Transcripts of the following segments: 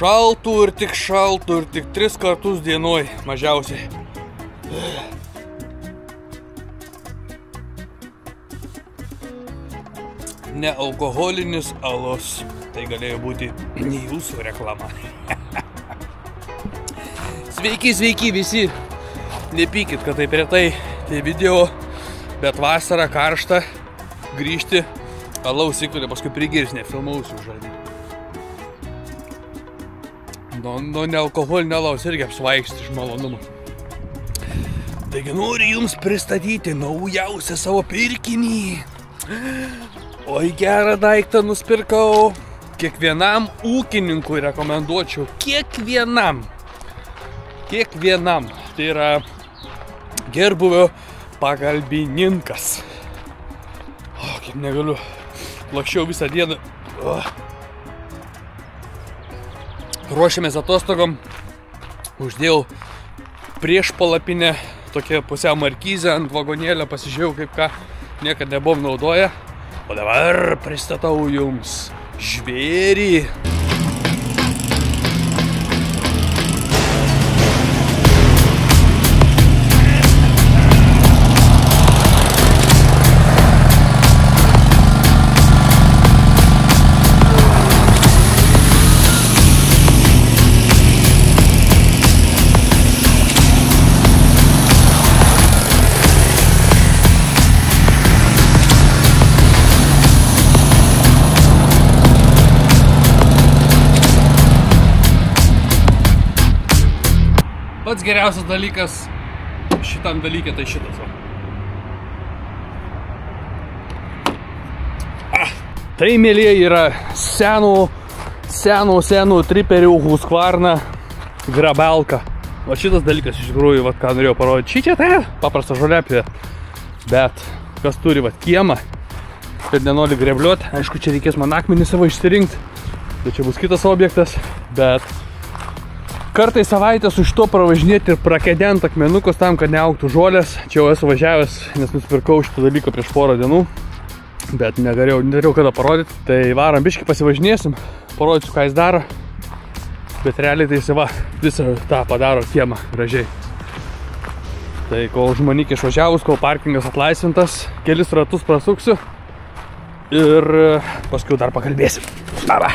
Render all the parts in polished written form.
šaltų ir tik 3 kartus dienoj mažiausiai. Nealkoholinis alus. Tai galėjo būti jūsų reklama. Sveiki visi. Nepykit, kad taip retai tai video, bet vasara karšta, grįžti, alaus įkvėlė, paskui prigirs, nefilmausiu žadį. Nuo nealkoholinio alaus irgi apsvaiksti iš malonumo. Taigi noriu jums pristatyti naujausią savo pirkinį. Oi, gerą daiktą nusipirkau. Kiekvienam ūkininkui rekomenduočiau. Kiekvienam. Tai yra gerbuvio pagalbininkas. Kaip negaliu. Lakščiau visą dieną. Ruošiamės atostogom. Uždėjau prieš palapinę tokią pusiau markizę ant vagonėlio. Pasižiūrėjau, kaip ką niekad nebuvom naudoję. O dabar pristatau jums žvėrį. Pats geriausias dalykas šitam dalykė tai šitas. Tai, mėlyje, yra senų triperių Husqvarna grabelka. O šitas dalykas iš tikrųjų, ką norėjau parodyti. Čia tai paprasta žoliapė, bet kas turi kiemą, kad nenori grebliuoti. Aišku, čia reikės man akmenį savo išsirinkti, bet čia bus kitas objektas, bet kartais savaitės už to pravažinėti ir prakedent akmenukus tam, kad neaugtų žolės. Čia jau esu važiavęs, nes nusipirkau šitą dalyką prieš porą dienų, bet neturėjau kada parodyti. Tai varam biškį pasivažinėsim, parodysiu, ką jis daro, bet realiai tai jis visą tą padaro kiemą gražiai. Tai kol žmonykė išvažiavus, kol parkingas atlaisvintas, kelis ratus prasuksiu ir paskui dar pakalbėsim. Labą!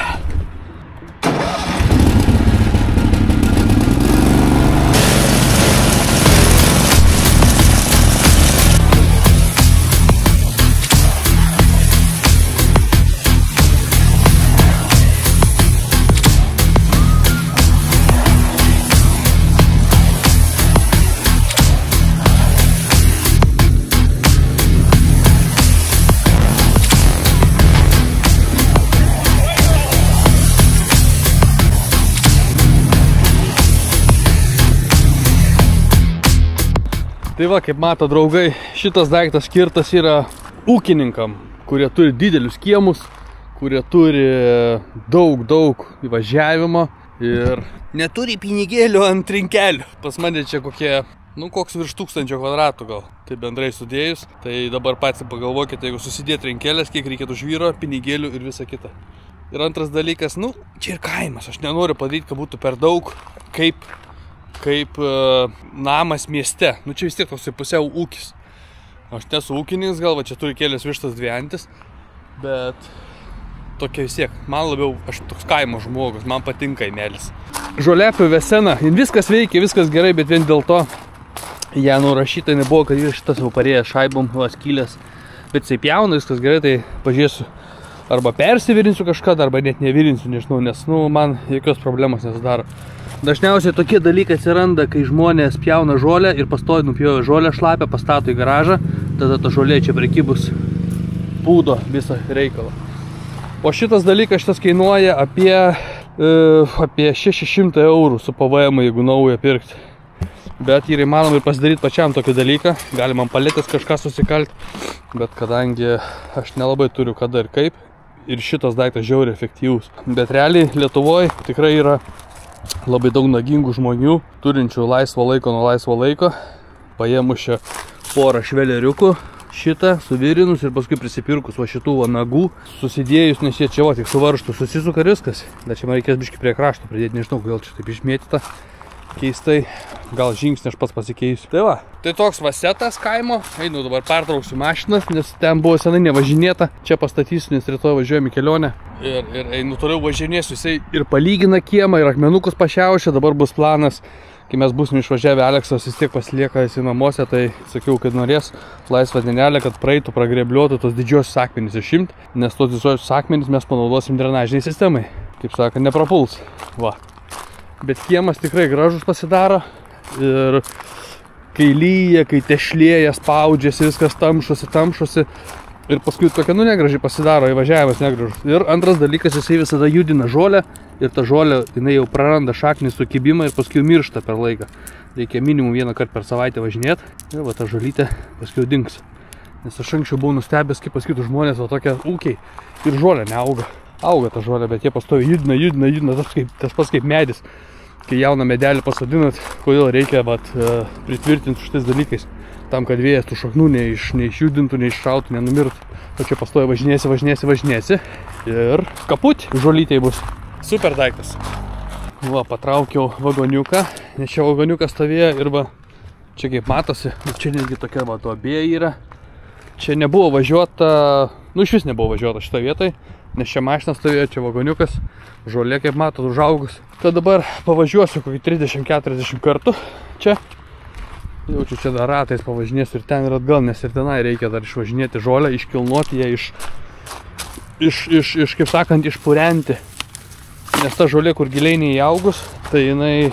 Tai va, kaip mato draugai, šitas daiktas skirtas yra ūkininkam, kurie turi didelius kiemus, kurie turi daug įvažiavimo ir neturi pinigėlių ant trinkelių. Pas mane čia koks virš 1000 kvadratų gal, tai bendrai sudėjus. Tai dabar patys pagalvokite, jeigu susidėti trinkelės, kiek reikėtų žvyro, pinigėlių ir visa kita. Ir antras dalykas, čia ir kaimas, aš nenoriu padaryti, kad būtų per daug kaip namas mieste. Čia vis tiek toks pusiau ūkis. Aš nesu ūkininkas, gal čia turi kelias vištas 2 antis, bet tokia vis tiek. Man labiau, aš toks kaimo žmogus, man patinka kaimelis. Žoliapių vesena, viskas veikia, viskas gerai, bet vien dėl to ją nurašyta nebuvo, kad šitas jau parėjęs šaibom, skylės. Bet jisai pjauna, viskas gerai, tai pažiūrėsiu. Arba persivirinsiu kažką, arba net nevirinsiu, nežinau, nes man jokios problemos nesidaro. Dažniausiai tokie dalykai atsiranda, kai žmonės pjauna žolę ir pastovi nupjovė žolę šlapę, pastato į garažą, tada ta žolė čia prekybus pūdo visą reikalą. O šitas dalykas kainuoja apie 600 eurų su PVM, jeigu naują pirkti. Bet yra įmanoma ir pasidaryti pačiam tokį dalyką, gali man paletės kažką susikalti, bet kadangi aš nelabai turiu kada ir kaip, ir šitas daiktas žiauriai efektyvus. Bet realiai Lietuvoje tikrai yra labai daug nagingų žmonių, turinčių laisvo laiko nuo laisvo laiko, paėmus čia porą šveleriukų, šitą suvirinus ir paskui prisipirkus va šitų va nagų, susidėjus, nes jie čia va tik suvaržtų, susisuka ir viskas. Bet čia man reikės biškį prie krašto pridėti, nežinau, kodėl čia taip išmėtyta. Keistai, gal žingsnį aš pats pasikeisiu. Tai va, tai toks va setas kaimo. Einu dabar pertrauksiu mašiną, nes ten buvo senai nevažinėta. Čia pastatysiu, nes rytoj važiuojam į kelionę. Ir einu toliau važinėsiu. Jisai ir palygina kiemą, ir akmenukus pašiaušia. Dabar bus planas, kai mes būsime išvažiavę, Aleksas vis tiek pasilieka į namuose. Tai sakiau, kad norės laisvą dienelę, kad praeitų, pragrėbliuotų tos didžiosius akmenys išimt. Nes tos didžiosius akmenys mes panaudosim drenažiniai sistemai. Kaip sakant, neprapuls. Va. Bet kiemas tikrai gražus pasidaro ir kai lyja, kai tešlėja, spaudžiasi, viskas tamšosi ir paskui tokia negražiai pasidaro, įvažiavimas negražus. Ir antras dalykas, jisai visada judina žolę ir ta žolė, jinai jau praranda šaknį sukibimą ir paskui miršta per laiką. Reikia minimum vieną kartą per savaitę važinėti ir va ta žolytė paskui dings. Nes aš anksčiau buvau nustebęs, kaip pasakytų žmonės, va tokie ūkiai ir žolė neauga. Auga ta žolė, bet jie pastovi judina, tas pats kaip medis. Kai jauną medelį pasodinat, kodėl reikia pritvirtinti šitais dalykais. Tam, kad vėjas tų šaknų neišjudintų, neiššautų, nenumirtų. O čia pastovi važinėsi. Ir kaput žolytėj bus. Super daiktas. Va, patraukiau vagoniuką, nes čia vagoniukas stovėjo ir va, čia kaip matosi, čia netgi tokia va duobė yra. Čia nebuvo važiuota, iš vis nebuvo važiuota šitą vietoj. Nes čia mašina stovėjo, čia vagoniukas, žolė, kaip matot, užaugus. Tad dabar pavažiuosiu kokį 30-40 kartų čia. Jaučiu, čia dar ratais pavažinėsiu ir ten ir atgal, nes ir tenai reikia dar išvažinėti žolę, iškilnuoti ją, kaip sakant, išpurenti. Nes ta žolė, kur giliai neįaugus, tai jinai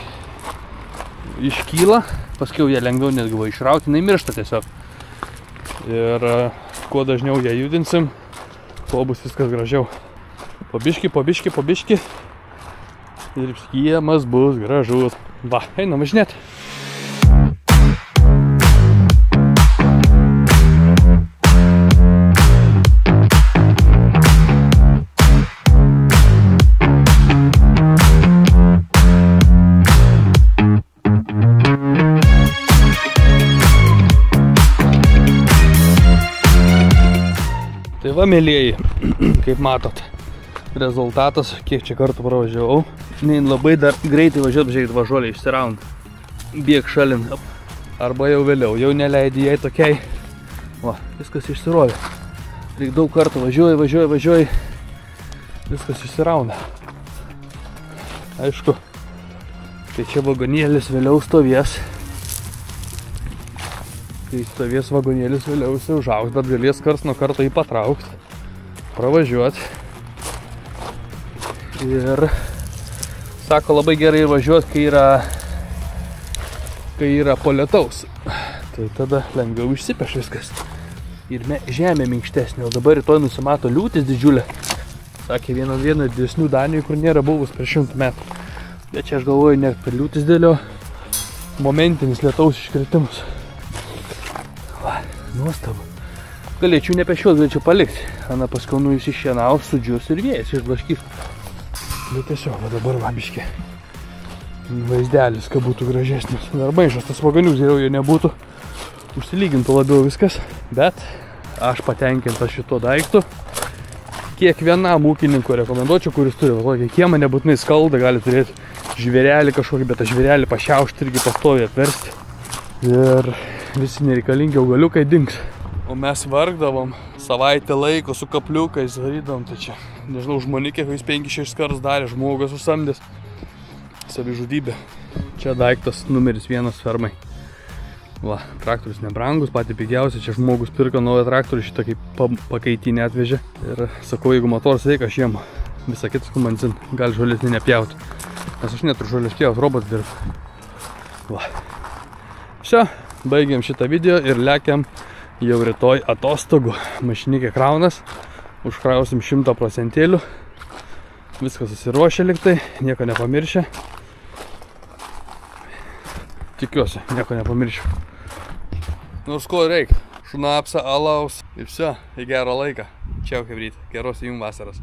iškyla, paskiau ją lengviau netgi va išrauti, jinai miršta tiesiog. Ir kuo dažniau ją judinsim, tuo bus viskas gražiau. Po biškį. Ir kiemas bus gražus. Va, einam važinėti. Tai va, mėlieji, kaip matot, rezultatas, kiek čia kartų pravažiavau. Nein labai dar greitai važiuot, žiūrėkit, važuolė išsiraund. Bėg šalin. Arba jau vėliau, jau neleidė jai tokiai. Va, viskas išsirovė. Reik daug kartų važiuoji. Viskas išsirauna. Aišku, kai čia vagonėlis vėliau stovės. Kai stovės vagonėlis vėliau jis užaugs, bet galės karts nuo karto jį patraukti. Pravažiuoti. Ir sako, labai gerai važiuoti, kai yra po lietaus. Tai tada lengviau išsipeš viskas. Ir žemė minkštesnė. O dabar rytoj nusimato liūtis didžiulė. Sakė, viena didesnių Danijų, kur nėra buvus prieš 100 metų. Bet čia aš galvoju, ne per liūtis dėlio momentinis lietaus iškritimus. Va, nuostabu. Galėčiau nepešiuot, galėčiau palikti. Ana paskau išsišienaus, sudžius ir vėjas išblaškys. Bet tiesiog, va dabar vabiškė. Vaizdelis, kad būtų gražesnis. Dar maišas tas vaganius, geriau jo nebūtų. Užsilygintų labiau viskas. Bet aš patenkintas šito daiktu. Kiekvienam ūkininkui rekomenduočiau, kuris turi tokį kiemą, nebūtinai skaldą, gali turėti žvėrelį kažkokį, bet tą žvėrelį pašiaušti irgi pastoviai atversti. Ir visi nereikalingi augaliukai dings. O mes vargdavom savaitę laiko su kapliukais, darydavom, tai čia, nežinau, žmonikė, kai jis 5-6 kartus darė, žmogas susamdęs, savižudybė. Čia daiktas numeris 1 fermai. Va, traktorius nebrangus, patį pigiausia, čia žmogus pirko naują traktorių, šitą kaip pakaitinį atvežė. Ir sakau, jeigu motoras veikia, aš jiem visą kitą skumancin, gali žolės nepjauti. Nes aš neturiu žolės pjauti, robotas dirba. Va. Čia, baigiam šitą video ir lekiam jau rytoj atostogų. Mašinikė kraunas, užkrausim 100%. Viskas susiruošė liktai, nieko nepamiršė. Tikiuosi, nieko nepamiršiu. Nors ko reikia. Šnapsą, alaus ir viso, į gerą laiką. Čia kaip ryt. Geros jums vasaros.